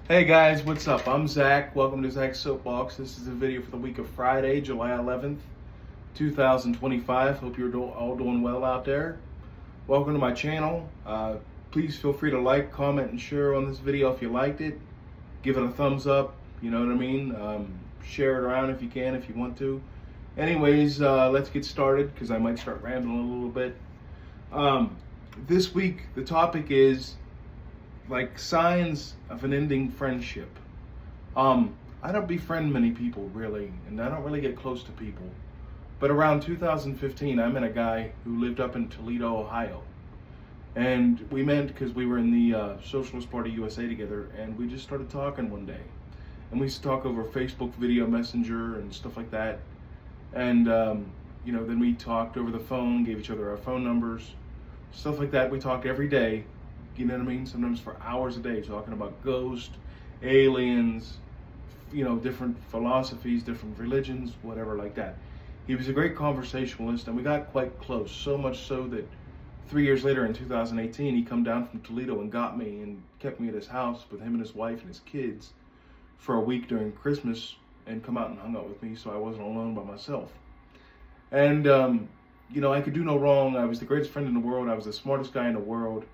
Hey guys, what's up? I'm Zach. Welcome to Zach's Soapbox. This is a video for the week of Friday, July 11th, 2025. Hope you're all doing well out there. Welcome to my channel. Please feel free to like, comment, and share on this video if you liked it. Give it a thumbs up, you know what I mean? Share it around if you can, if you want to. Anyways, let's get started because I might start rambling a little bit. This week, the topic is like signs of an ending friendship. I don't befriend many people really, and I don't really get close to people. But around 2015, I met a guy who lived up in Toledo, Ohio. And we met because we were in the Socialist Party USA together, and we just started talking one day. And we used to talk over Facebook video messenger and stuff like that. And, then we talked over the phone, gave each other our phone numbers, stuff like that. We talked every day. You know what I mean? Sometimes for hours a day, talking about ghosts, aliens, different philosophies, different religions, whatever like that. He was a great conversationalist, and we got quite close. So much so that 3 years later, in 2018, he come down from Toledo and got me and kept me at his house with him and his wife and his kids for a week during Christmas, and come out and hung out with me, so I wasn't alone by myself. And I could do no wrong. I was the greatest friend in the world. I was the smartest guy in the world.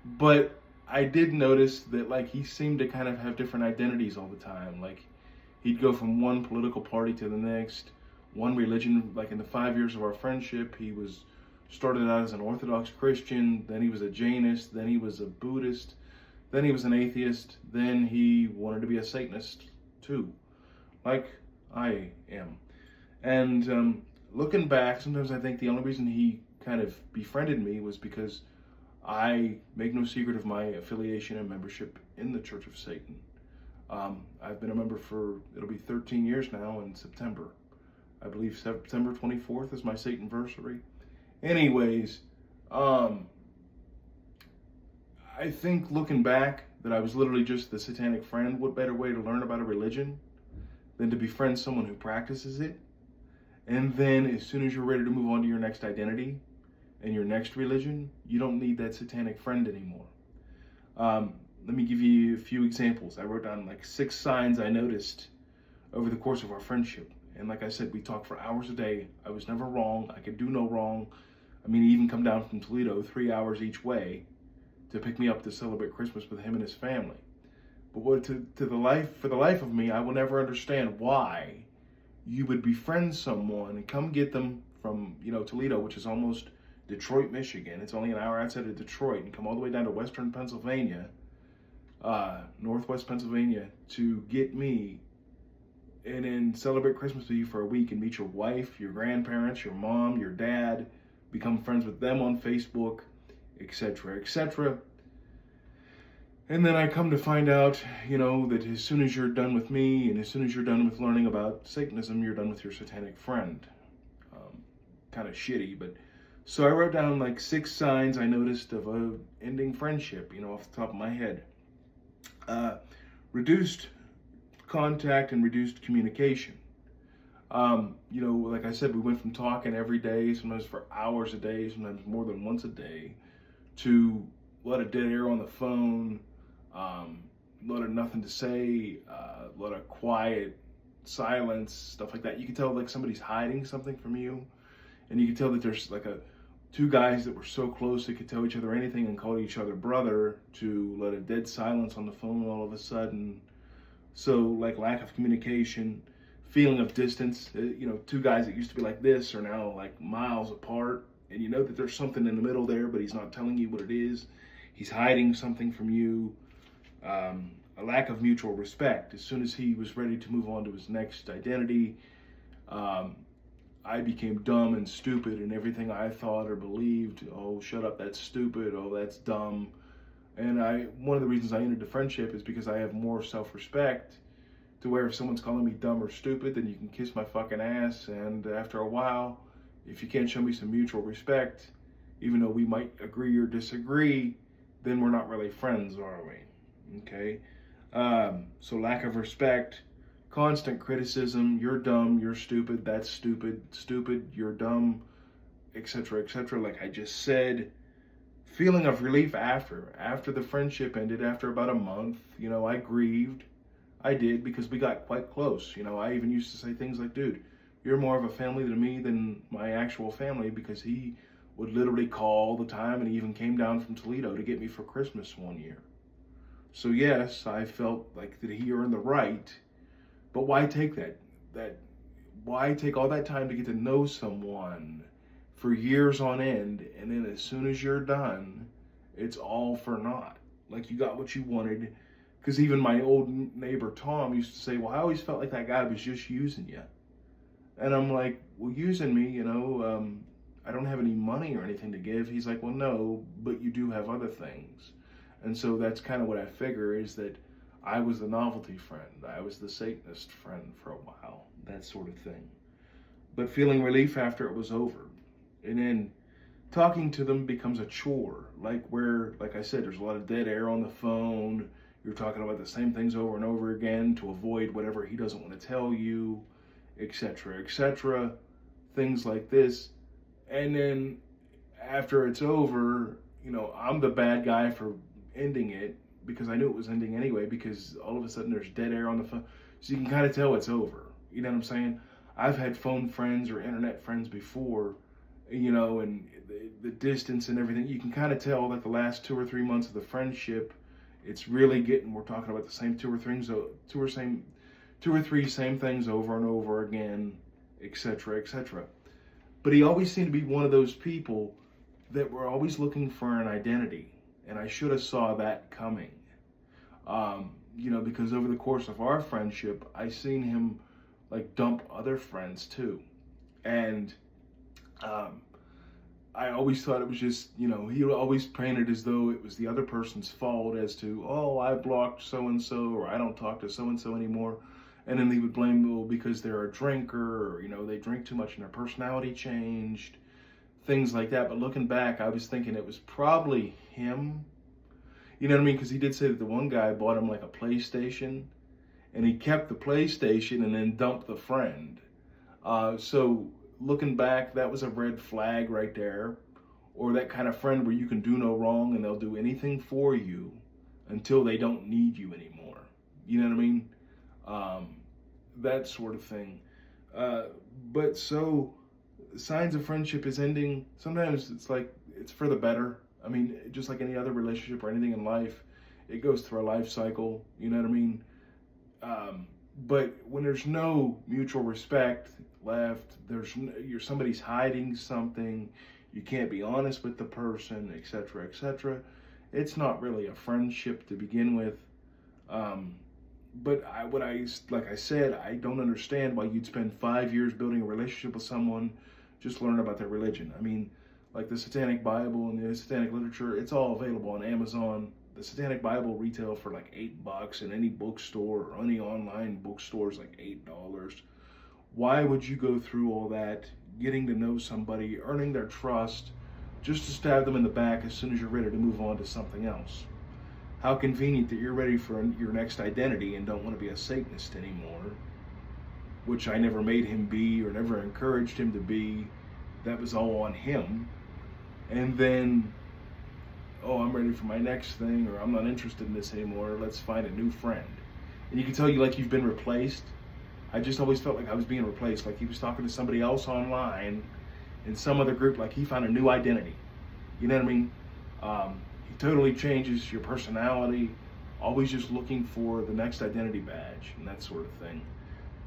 But I did notice that he seemed to kind of have different identities all the time. Like he'd go from one political party to the next, one religion. Like in the 5 years of our friendship, he started out as an Orthodox Christian, then he was a Jainist, then he was a Buddhist, then he was an atheist, then he wanted to be a Satanist too, like I am. And looking back, sometimes I think the only reason he kind of befriended me was because I make no secret of my affiliation and membership in the Church of Satan. I've been a member it'll be 13 years now in September. I believe September 24th is my Satanversary. Anyways, I think looking back that I was literally just the satanic friend. What better way to learn about a religion than to befriend someone who practices it? And then as soon as you're ready to move on to your next identity, and your next religion, you don't need that satanic friend anymore. Let me give you a few examples. I wrote down 6 signs I noticed over the course of our friendship. And like I said, we talked for hours a day. I was never wrong. I could do no wrong. I mean, he even come down from Toledo 3 hours each way to pick me up to celebrate Christmas with him and his family. But for the life of me, I will never understand why you would befriend someone and come get them from, Toledo, which is almost Detroit, Michigan. It's only an hour outside of Detroit, and come all the way down to western Pennsylvania, northwest Pennsylvania, to get me and then celebrate Christmas with you for a week and meet your wife, your grandparents, your mom, your dad, become friends with them on Facebook, etc., etc. And then I come to find out, that as soon as you're done with me and as soon as you're done with learning about Satanism, you're done with your satanic friend. Kind of shitty, but so I wrote down 6 signs I noticed of a ending friendship, off the top of my head. Reduced contact and reduced communication. Like I said, we went from talking every day, sometimes for hours a day, sometimes more than once a day, to a lot of dead air on the phone, a lot of nothing to say, a lot of quiet silence, stuff like that. You can tell somebody's hiding something from you, and you can tell that there's two guys that were so close they could tell each other anything and call each other brother, to let a dead silence on the phone all of a sudden. So lack of communication, feeling of distance. 2 guys that used to be like this are now miles apart, and you know that there's something in the middle there, but he's not telling you what it is. He's hiding something from you. A lack of mutual respect. As soon as he was ready to move on to his next identity, I became dumb and stupid, and everything I thought or believed, oh, shut up, that's stupid, oh, that's dumb. And one of the reasons I ended the friendship is because I have more self-respect, to where if someone's calling me dumb or stupid, then you can kiss my fucking ass. And after a while, if you can't show me some mutual respect, even though we might agree or disagree, then we're not really friends, are we? Okay? So lack of respect, constant criticism, you're dumb, you're stupid, that's stupid, you're dumb, etc., etc. Like I just said, feeling of relief after the friendship ended, after about a month. I grieved. I did, because we got quite close. I even used to say things like, dude, you're more of a family to me than my actual family, because he would literally call all the time, and he even came down from Toledo to get me for Christmas one year. So yes, I felt like that he earned the right, but why take that why take all that time to get to know someone for years on end, and then as soon as you're done, it's all for naught? Like, you got what you wanted. Because even my old neighbor Tom used to say, well, I always felt like that guy was just using you. And I'm like, well, using me, I don't have any money or anything to give. He's like, well, no, but you do have other things. And so that's kind of what I figure, is that I was the novelty friend. I was the Satanist friend for a while, that sort of thing. But feeling relief after it was over. And then talking to them becomes a chore. Like I said, there's a lot of dead air on the phone. You're talking about the same things over and over again to avoid whatever he doesn't want to tell you, etc., etc. Things like this. And then after it's over, I'm the bad guy for ending it, because I knew it was ending anyway, because all of a sudden there's dead air on the phone. So you can kind of tell it's over. You know what I'm saying? I've had phone friends or internet friends before, and the distance and everything, you can kind of tell that the last 2 or 3 months of the friendship, it's really we're talking about the same two or three same things over and over again, etc., etc. But he always seemed to be one of those people that were always looking for an identity, and I should have saw that coming. Because over the course of our friendship, I seen him like dump other friends too, and I always thought it was just, he always painted as though it was the other person's fault, as to, oh, I blocked so-and-so, or I don't talk to so-and-so anymore. And then they would blame, well, because they're a drinker, or, they drink too much and their personality changed, things like that. But looking back, I was thinking it was probably him. You know what I mean? Because he did say that the one guy bought him like a PlayStation, and he kept the PlayStation and then dumped the friend. So looking back, that was a red flag right there. Or that kind of friend where you can do no wrong and they'll do anything for you until they don't need you anymore. You know what I mean? That sort of thing. But so, signs of friendship is ending. Sometimes it's like, it's for the better. I mean, just like any other relationship or anything in life, it goes through a life cycle. You know what I mean? But when there's no mutual respect left, somebody's hiding something, you can't be honest with the person, etc., etc. It's not really a friendship to begin with. But like I said, I don't understand why you'd spend 5 years building a relationship with someone just to learn about their religion. I mean, like the Satanic Bible and the Satanic literature, it's all available on Amazon. The Satanic Bible retail for like $8 in any bookstore, or any online bookstore is like $8. Why would you go through all that, getting to know somebody, earning their trust, just to stab them in the back as soon as you're ready to move on to something else? How convenient that you're ready for your next identity and don't want to be a Satanist anymore, which I never made him be or never encouraged him to be. That was all on him. And then, oh, I'm ready for my next thing, or I'm not interested in this anymore, let's find a new friend. And you can tell you've been replaced. I just always felt like I was being replaced, like he was talking to somebody else online in some other group, like he found a new identity. You know what I mean? He totally changes your personality, always just looking for the next identity badge and that sort of thing.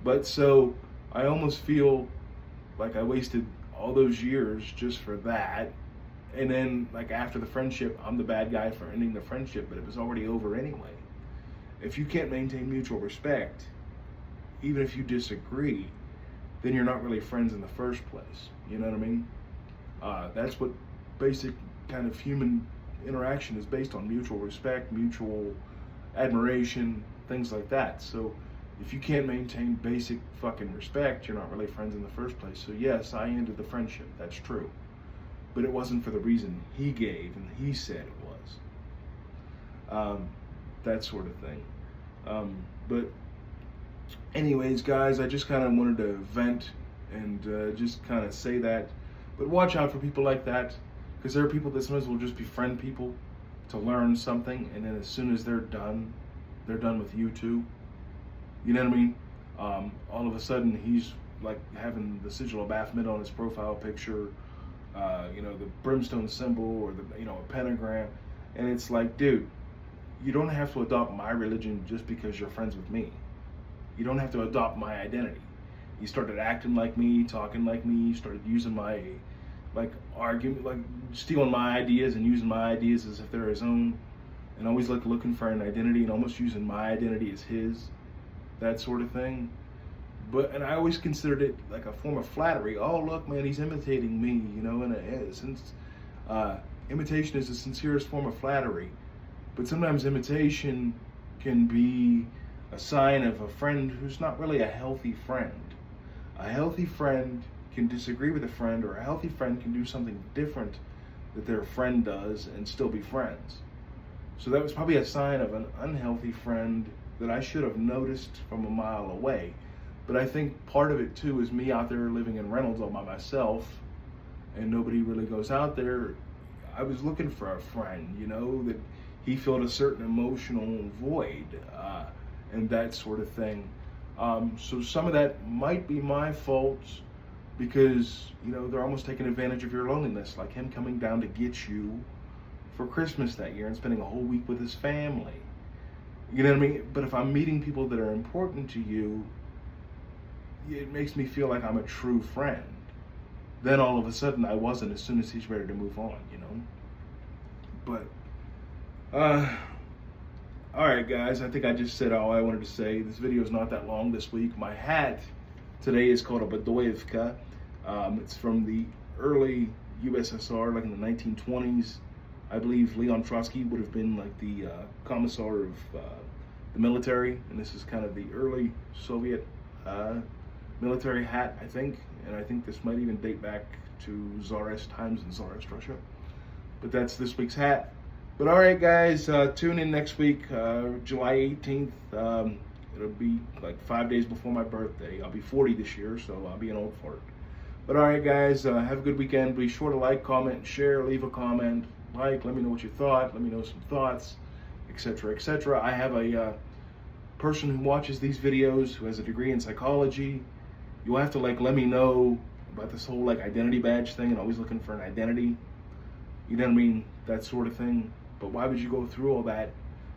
But so I almost feel like I wasted all those years just for that. And then, like, after the friendship, I'm the bad guy for ending the friendship, but it was already over anyway. If you can't maintain mutual respect, even if you disagree, then you're not really friends in the first place. You know what I mean? That's what basic kind of human interaction is based on: mutual respect, mutual admiration, things like that. So if you can't maintain basic fucking respect, you're not really friends in the first place. So yes, I ended the friendship. That's true. But it wasn't for the reason he gave and he said it was. That sort of thing. But anyways, guys, I just kind of wanted to vent and just kind of say that. But watch out for people like that, Because there are people that sometimes will just befriend people to learn something, and then as soon as they're done with you too. You know what I mean? All of a sudden, he's like having the sigil of Baphomet on his profile picture, the brimstone symbol, or a pentagram, and it's like, dude, you don't have to adopt my religion just because you're friends with me. You don't have to adopt my identity. He started acting like me, talking like me, started using my argument, stealing my ideas and using my ideas as if they're his own, and always looking for an identity and almost using my identity as his, that sort of thing. And I always considered it like a form of flattery. Oh, look, man, he's imitating me, in a sense. Imitation is the sincerest form of flattery. But sometimes imitation can be a sign of a friend who's not really a healthy friend. A healthy friend can disagree with a friend, or a healthy friend can do something different that their friend does and still be friends. So that was probably a sign of an unhealthy friend that I should have noticed from a mile away. But I think part of it too is me out there living in Reynolds all by myself, and nobody really goes out there. I was looking for a friend, that he filled a certain emotional void, and that sort of thing. So some of that might be my fault, because they're almost taking advantage of your loneliness, like him coming down to get you for Christmas that year and spending a whole week with his family. You know what I mean? But if I'm meeting people that are important to you, it makes me feel like I'm a true friend. Then all of a sudden I wasn't, as soon as he's ready to move on, But all right, guys, I think I just said all I wanted to say. This video is not that long this week. My hat today is called a Badoyevka. It's from the early USSR, like in the 1920s. I believe Leon Trotsky would have been like the commissar of the military, and this is kind of the early Soviet military hat, I think. And I think this might even date back to Tsarist times in Tsarist Russia. But that's this week's hat. But all right, guys, tune in next week, July 18th. It'll be like 5 days before my birthday. I'll be 40 this year, so I'll be an old fart. But all right, guys, have a good weekend. Be sure to like, comment, share, leave a comment. Let me know what you thought. Let me know some thoughts, etc., etc. I have a person who watches these videos who has a degree in psychology. You'll have to let me know about this whole identity badge thing and always looking for an identity. You know what I mean? That sort of thing. But why would you go through all that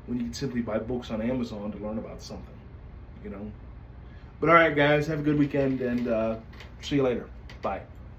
when you can simply buy books on Amazon to learn about something? But all right, guys, have a good weekend, and see you later. Bye.